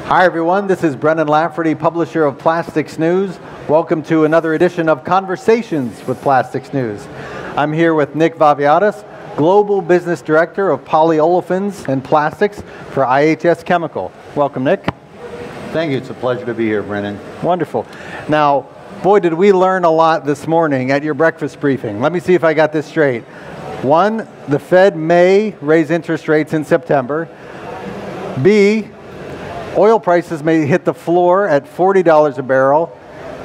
Hi everyone, this is Brennan Lafferty, publisher of Plastics News. Welcome to another edition of Conversations with Plastics News. I'm here with Nick Vafiadis, Global Business Director of Polyolefins and Plastics for IHS Chemical. Welcome, Nick. Thank you. It's a pleasure to be here, Brennan. Wonderful. Now, boy, did we learn a lot this morning at your breakfast briefing. Let me see if I got this straight. One, the Fed may raise interest rates in September. B, oil prices may hit the floor at $40 a barrel.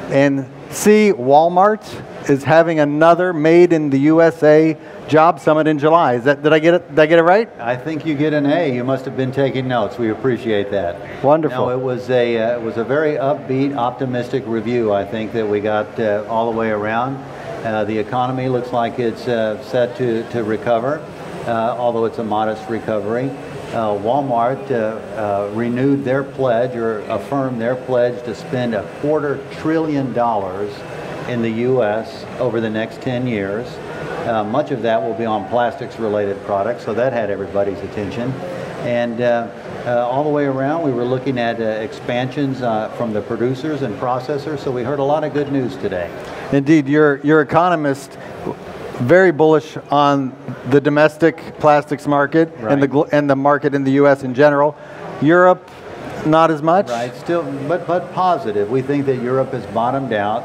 And C, Walmart is having another Made in the USA job summit in July. Did I get it right? I think you get an A. You must have been taking notes. We appreciate that. Wonderful. No, it was a very upbeat, optimistic review, I think, that we got all the way around. The economy looks like it's set to recover, although it's a modest recovery. Walmart renewed their pledge, or affirmed their pledge, to spend $250 billion in the U.S. over the next 10 years. Much of that will be on plastics-related products, so that had everybody's attention. And all the way around, we were looking at expansions from the producers and processors, so we heard a lot of good news today. Indeed, your economist, very bullish on the domestic plastics market, right, and the market in the U.S. in general. Europe, not as much. Right, still, but positive. We think that Europe has bottomed out.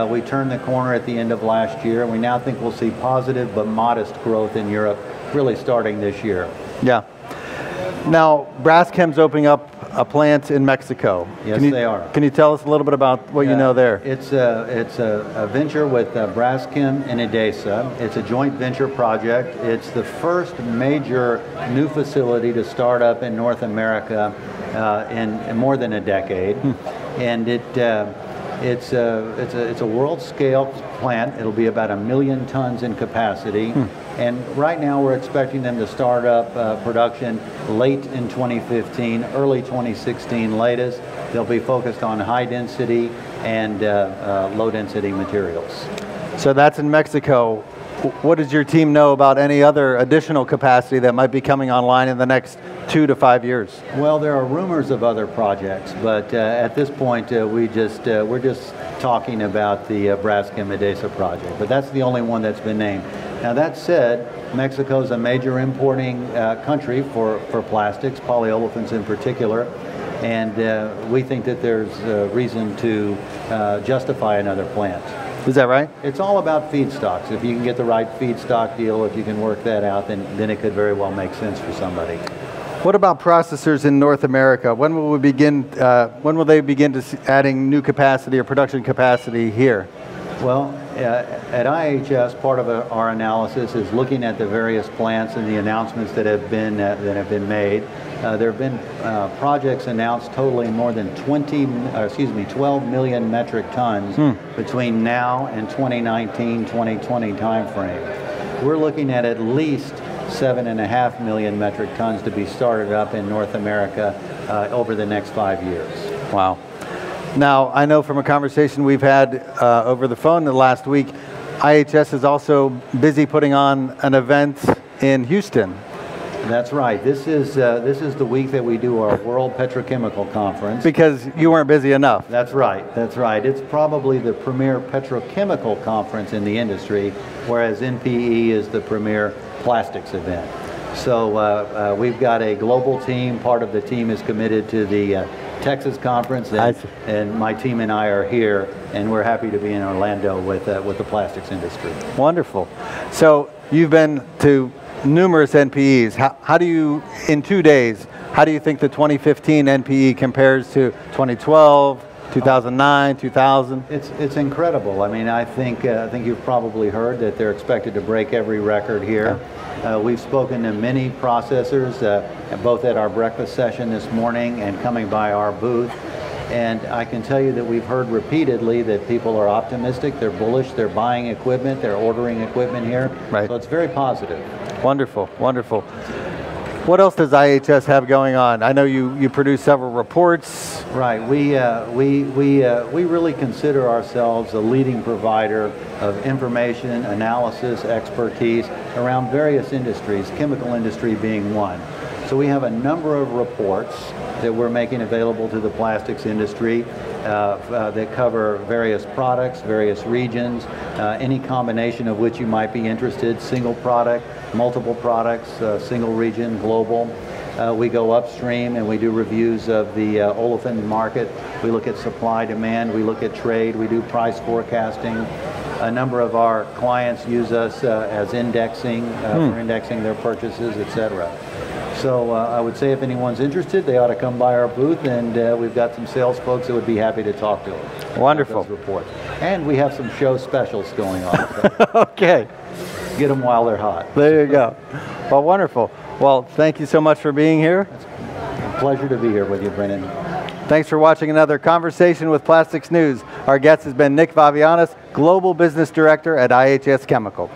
We turned the corner at the end of last year, and we now think we'll see positive but modest growth in Europe, really starting this year. Yeah. Now, Braskem's opening up a plant in Mexico. Yes, they are. Can you tell us a little bit about what you know there? It's a venture with Braskem and Edesa. It's a joint venture project. It's the first major new facility to start up in North America in more than a decade, and it's a world-scale plant. It'll be about 1 million tons in capacity. And right now we're expecting them to start up production late in 2015, early 2016 latest. They'll be focused on high-density and low-density materials. So that's in Mexico. What does your team know about any other additional capacity that might be coming online in the next 2 to 5 years? Well, there are rumors of other projects, but at this point we're just talking about the Braskem Edesa project. But that's the only one that's been named. Now that said, Mexico is a major importing country for plastics, polyolefins in particular, and we think that there's reason to justify another plant. Is that right? It's all about feedstocks. If you can get the right feedstock deal, if you can work that out, then it could very well make sense for somebody. What about processors in North America? When will we begin? When will they begin to adding new capacity or production capacity here? Well, at IHS, part of our analysis is looking at the various plants and the announcements that have been made. There have been projects announced totaling more than 12 million metric tons between now and 2019, 2020 timeframe. We're looking at least 7.5 million metric tons to be started up in North America over the next 5 years. Wow. Now, I know from a conversation we've had over the phone the last week, IHS is also busy putting on an event in Houston. That's right. This is the week that we do our World Petrochemical Conference. Because you weren't busy enough. That's right. That's right. It's probably the premier petrochemical conference in the industry, whereas NPE is the premier plastics event. So we've got a global team. Part of the team is committed to the Texas conference, and my team and I are here, and we're happy to be in Orlando with the plastics industry. Wonderful. So you've been to numerous NPEs. How do you, in 2 days, how do you think the 2015 NPE compares to 2012, 2009, 2000? It's incredible. I mean, I think you've probably heard that they're expected to break every record here. We've spoken to many processors, both at our breakfast session this morning and coming by our booth. And I can tell you that we've heard repeatedly that people are optimistic, they're bullish, they're buying equipment, they're ordering equipment here. Right. So it's very positive. Wonderful, wonderful. What else does IHS have going on? I know you produce several reports. Right. We really consider ourselves a leading provider of information, analysis, expertise around various industries, chemical industry being one. So we have a number of reports that we're making available to the plastics industry that cover various products, various regions, any combination of which you might be interested, single product, multiple products, single region, global. We go upstream and we do reviews of the olefin market. We look at supply, demand, we look at trade, we do price forecasting. A number of our clients use us as indexing, for indexing their purchases, etc. So I would say if anyone's interested, they ought to come by our booth, and we've got some sales folks that would be happy to talk to them. Wonderful. Those reports. And we have some show specials going on. So Okay. get them while they're hot. There you go. Well, wonderful. Well, thank you so much for being here. It's a pleasure to be here with you, Brennan. Thanks for watching another Conversation with Plastics News. Our guest has been Nick Vafiadis, Global Business Director at IHS Chemical.